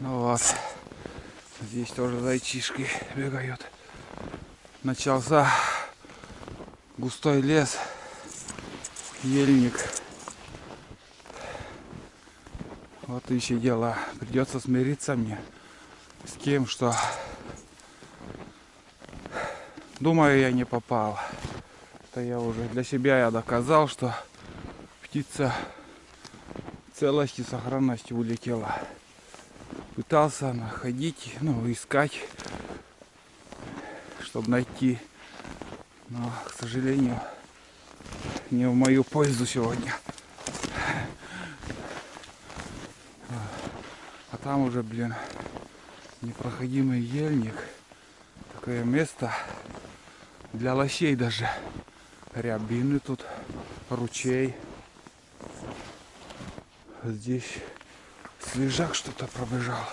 Ну вот, здесь тоже зайчишки бегают. Начался густой лес, ельник. Вот и еще дело. Придется смириться мне с тем, что, думаю, я не попал. Это я уже для себя я доказал, что птица в целости и сохранности улетела. Пытался находить, искать, чтобы найти. Но, к сожалению, не в мою пользу сегодня. А там уже, непроходимый ельник. Такое место для лосей даже. Рябины тут, ручей. Здесь свежак что-то пробежал.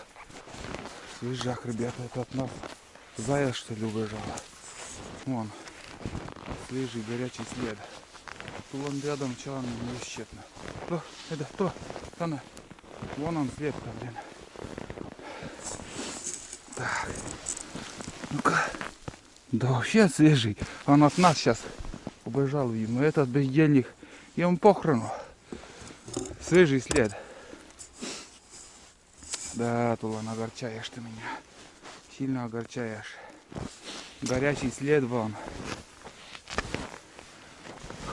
Свежак, ребята, это от нас заяц, что ли, убежал. Вон, свежий горячий след. Тут он рядом, что он не исчетно. Кто? Тана. Вон он след-то, Так. Ну-ка. Да вообще свежий. Он от нас сейчас убежал, видимо. Этот бездельник. Ему похорону. Свежий след. Да, Тулан, огорчаешь ты меня. Сильно огорчаешь. Горячий след вон.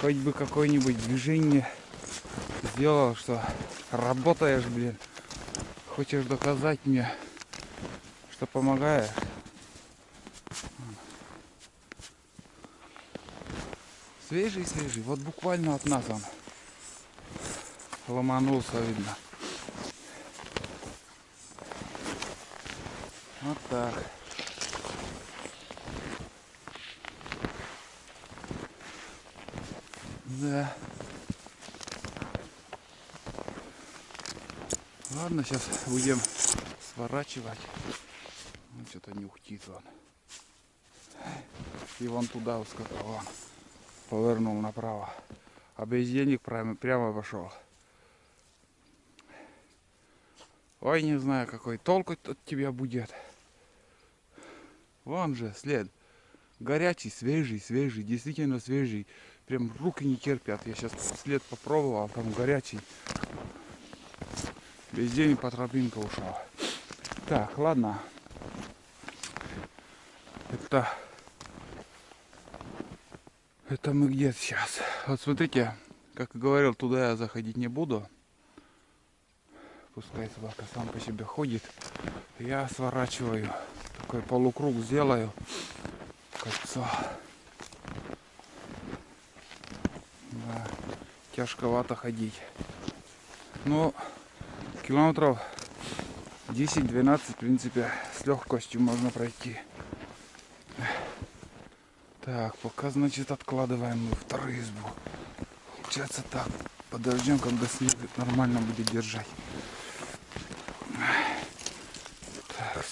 Хоть бы какое-нибудь движение сделал, что работаешь, Хочешь доказать мне, что помогаешь. Свежий. Вот буквально от нас он ломанулся, видно. Вот так. Да. Ладно, сейчас будем сворачивать. Ну, что-то не ухтит он. И вон туда ускакал, вон. Повернул направо. А бездельник прямо пошел. Ой, не знаю, какой толк от тебя будет. Вон же след. Горячий, свежий, действительно свежий. Прям руки не терпят. Я сейчас след попробовал, там горячий. Весь день по тропинке ушел. Так, ладно. Это мы где сейчас? Вот смотрите, как и говорил, туда я заходить не буду. Пускай собака сам по себе ходит. Я сворачиваю. Такой полукруг сделаю. Кольцо. Да, тяжковато ходить. Но километров 10-12, в принципе, с легкостью можно пройти. Так, пока, значит, откладываем мы вторую избу. Получается так. Подождем, когда снег нормально будет держать. Так.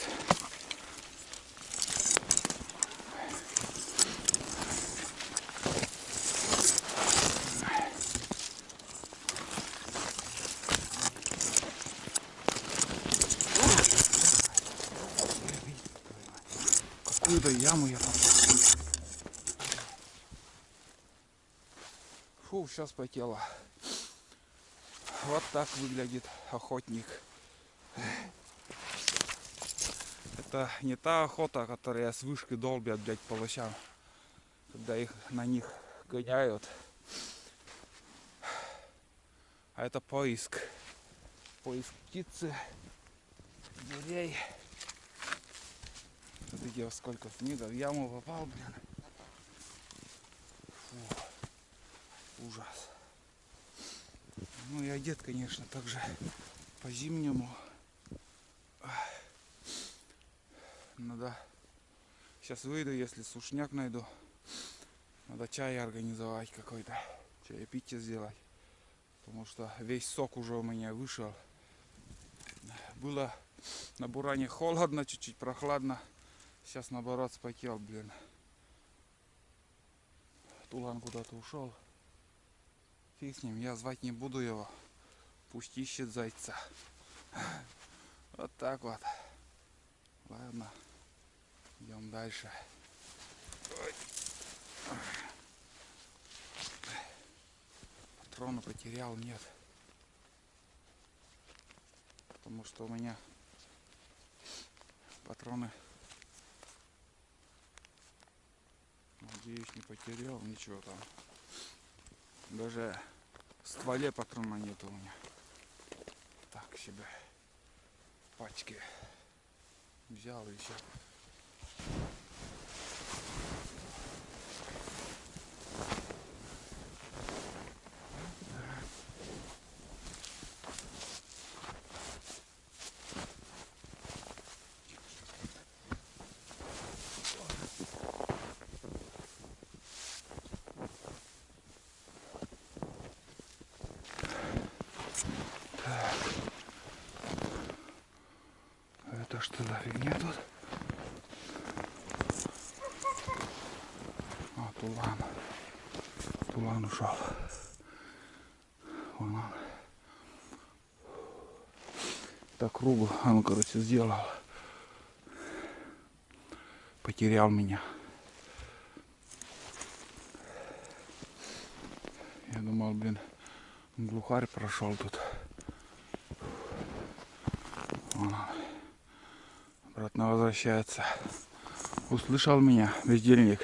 Какую-то яму я там. Фу, сейчас потело. Вот так выглядит охотник. Это не та охота, которая с вышки долбят, по лосям, когда их на них гоняют. А это поиск. Поиск птицы, зверей. Смотрите, сколько снега. В яму попал, Фу, ужас. Ну и одет, конечно, также по-зимнему. Надо сейчас выйду, если сушняк найду. Надо чай организовать какой-то. Чаепитие сделать. Потому что весь сок уже у меня вышел. Было на Буране холодно, чуть-чуть прохладно. Сейчас наоборот спотел, Тулан куда-то ушел. Фиг с ним, я звать не буду его. Пусть ищет зайца. Вот так вот. Ладно, идем дальше. Ой. Патрона потерял, нет. Потому что у меня патроны, надеюсь, не потерял ничего там. Даже в стволе патрона нету у меня. Так, себе пачки взял еще. Это что за фигня тут? А, тулан. Тулан ушел. Вон он. Так кругу он, короче, сделал. Потерял меня. Я думал, блин, глухарь прошел тут. Вон он. Обратно возвращается. Услышал меня, бездельник?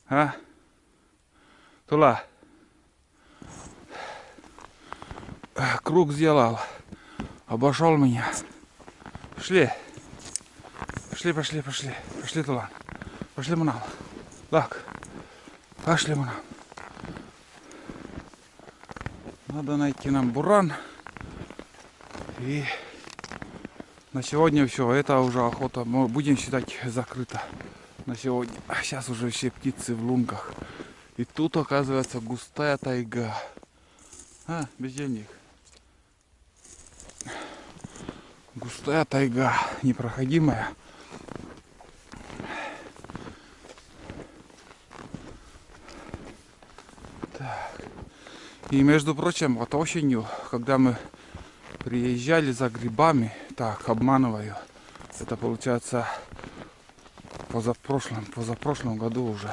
А? Тула. Круг сделал. Обошел меня. Пошли. Пошли, пошли, пошли. Пошли, Тула. Пошли, Мунам. Так. Пошли, Мунам. Надо найти нам буран. И на сегодня все. Это уже охота. Мы будем считать закрыто на сегодня. А сейчас уже все птицы в лунках. И тут, оказывается, густая тайга. А, бездельник. Густая тайга, непроходимая. Так. И между прочим, вот осенью, когда мы приезжали за грибами, обманываю, это получается позапрошлом году уже.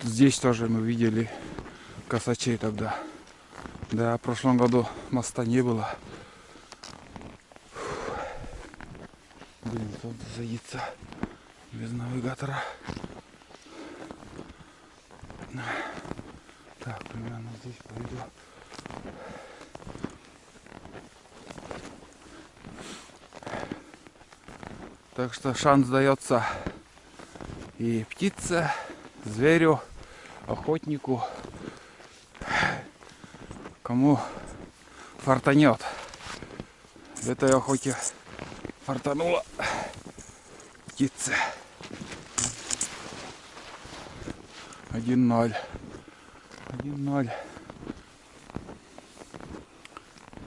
Здесь тоже мы видели косачей тогда. Да, в прошлом году моста не было. Блин, тут заится без навигатора. Так, примерно здесь пойду. Так что шанс дается и птице, зверю, охотнику, кому фартанет. В этой охоте фартануло птице. 1-0. 1-0.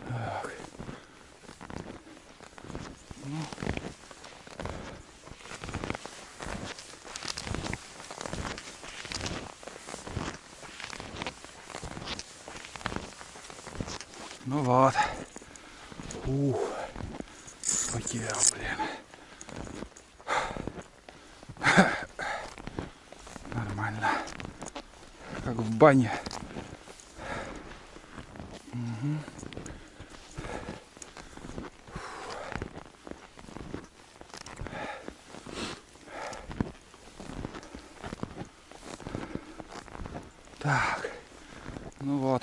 Так. Ну вот. Потерял, блин. Нормально. Как в бане. Угу. Так. Ну вот.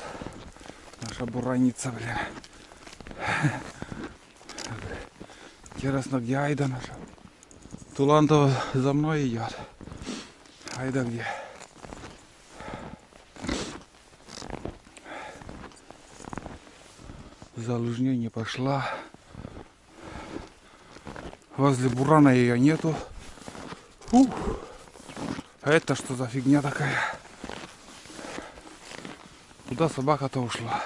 Наша бураница, блин. Интересно, где Айда наша? Тулан-то за мной идет. Айда где? За лыжней не пошла. Возле бурана ее нету. А это что за фигня такая? Куда собака-то ушла?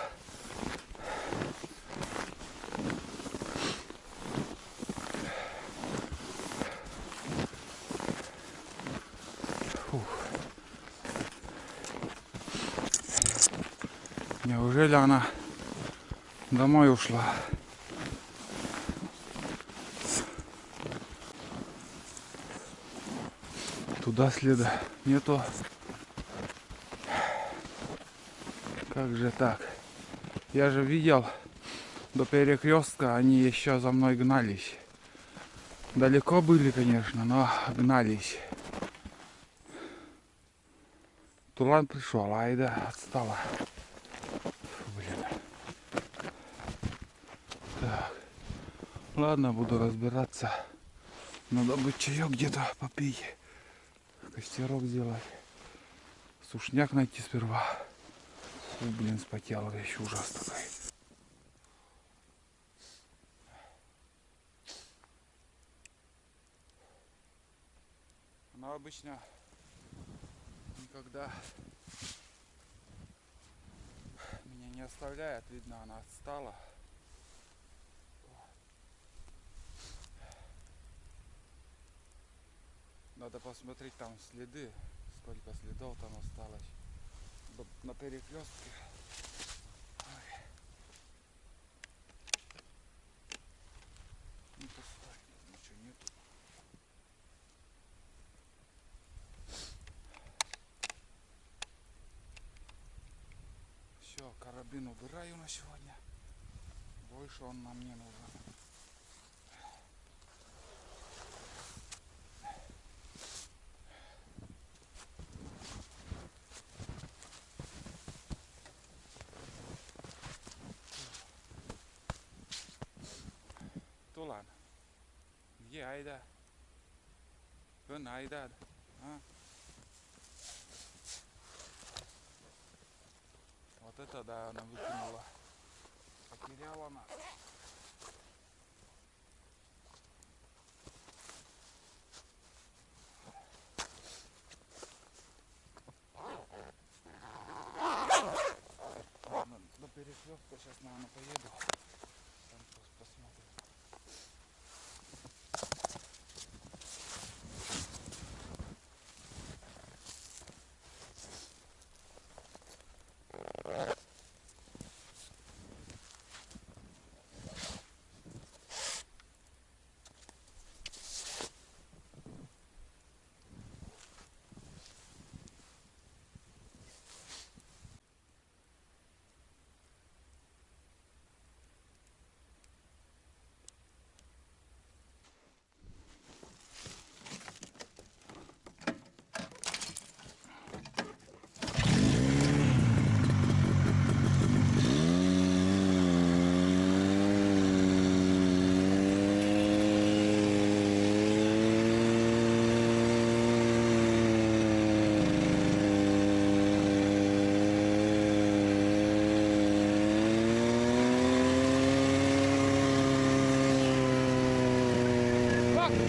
Неужели она домой ушла? Туда следа нету. Как же так? Я же видел до перекрестка, они еще за мной гнались. Далеко были, конечно, но гнались. Тулан пришел, а Айда отстала. Фу, блин. Так. Ладно, буду разбираться. Надо бы чаек где-то попить. Костерок сделать. Сушняк найти сперва. Фу, блин, спотел вещь, ужас такой. Она обычно никогда меня не оставляет. Видно, она отстала. Надо посмотреть там следы, сколько следов там осталось на перекрестке. Ну пустой, ничего нету. Все, карабин убираю на сегодня. Больше он нам не нужен. Тулан, где Айда? Вон Айда. А? Вот это да, она выкинула. Потеряла нас. Ладно, до перекрестка сейчас, наверное, поеду. Там посмотрим.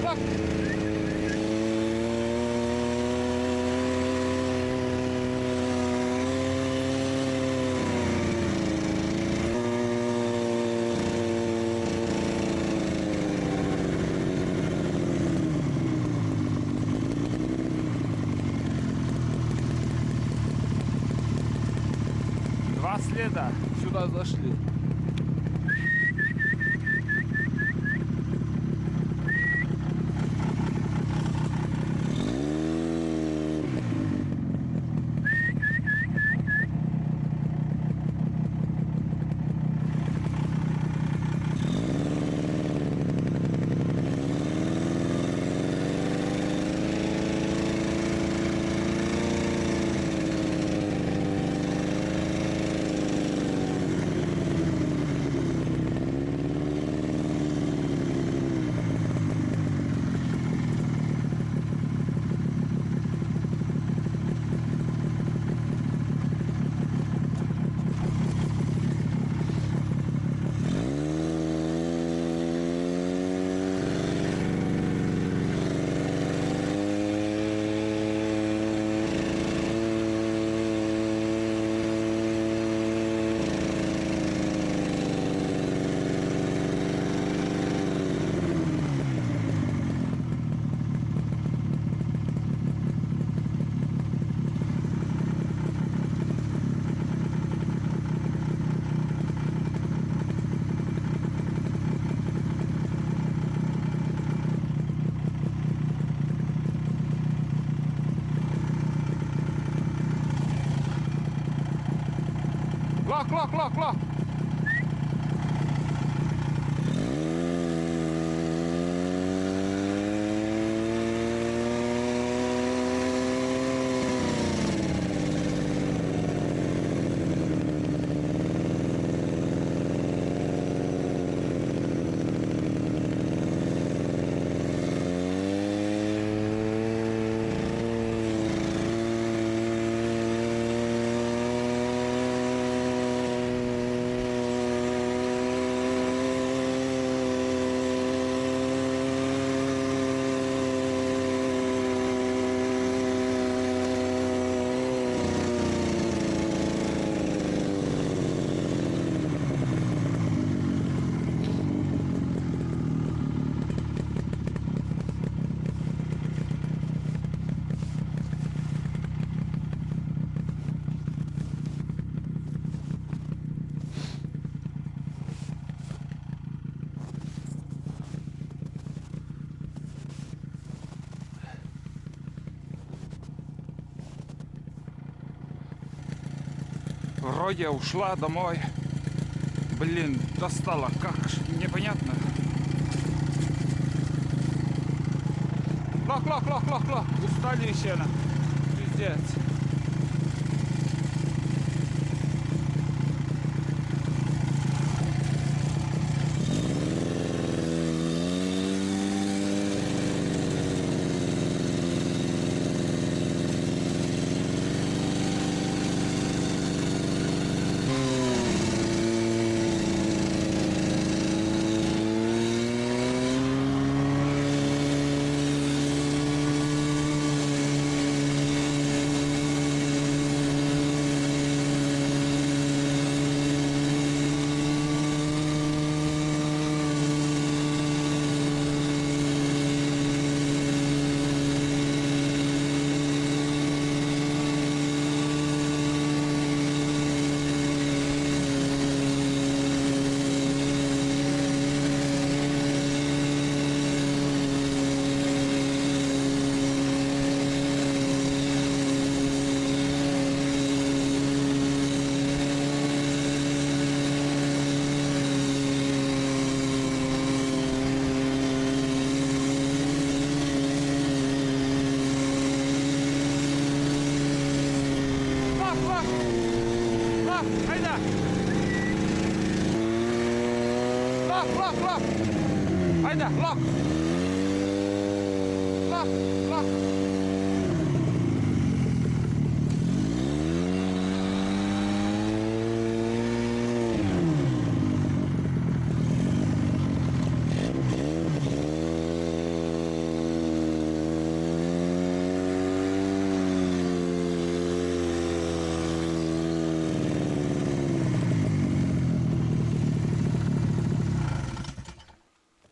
Fuck! Два следа сюда зашли. Лак, лак, лак, лак. Вроде ушла домой. Блин, достала, как ж, непонятно. Лак, лак, лак, лак, лак. Устали еще на. Пиздец. Hayda. Lock, lock, lock. Hayda, lock. Lock, lock.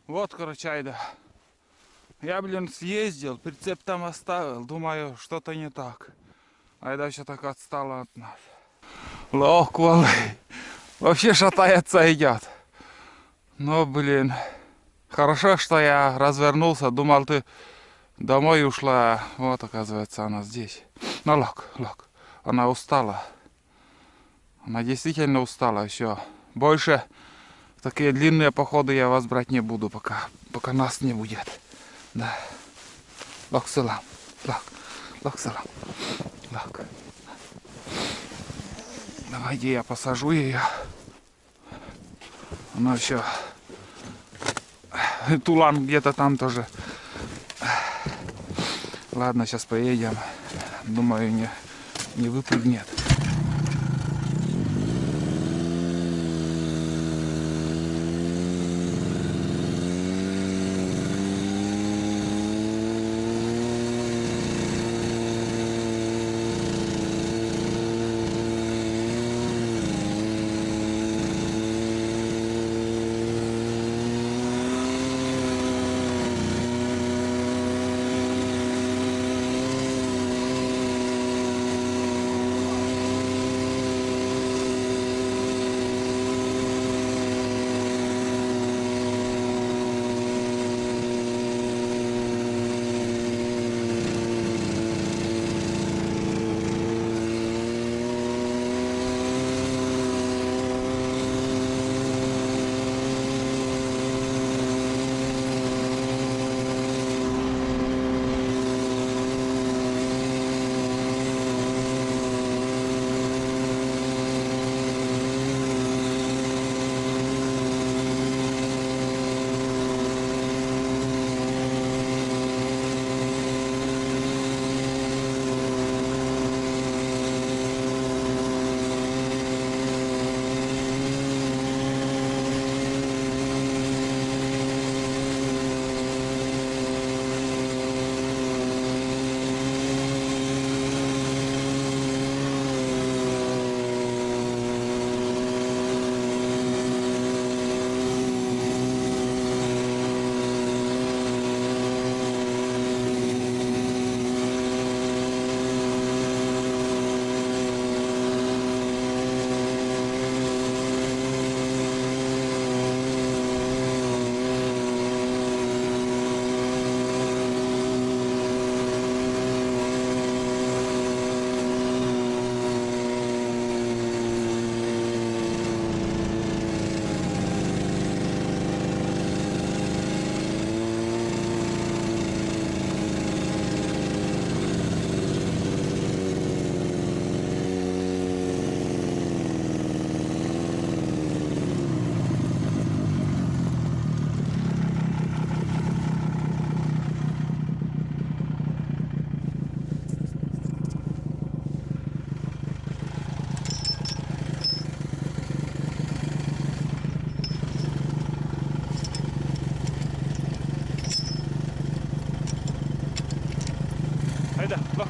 Вот, короче, Айда. Я, блин, съездил, прицеп там оставил. Думаю, что-то не так. Айда еще так отстала от нас. Лох, квалы. Вообще шатается идет. Но, блин, хорошо, что я развернулся. Думал, ты домой ушла. Вот, оказывается, она здесь. Ну, лок. Она устала. Она действительно устала. Все. Больше такие длинные походы я вас брать не буду, пока нас не будет. Да. Лок салам. Лок салам. Лок. Давайте я посажу ее. Она еще. Тулан где-то там тоже. Ладно, сейчас поедем. Думаю, не выпрыгнет. Haydi bak.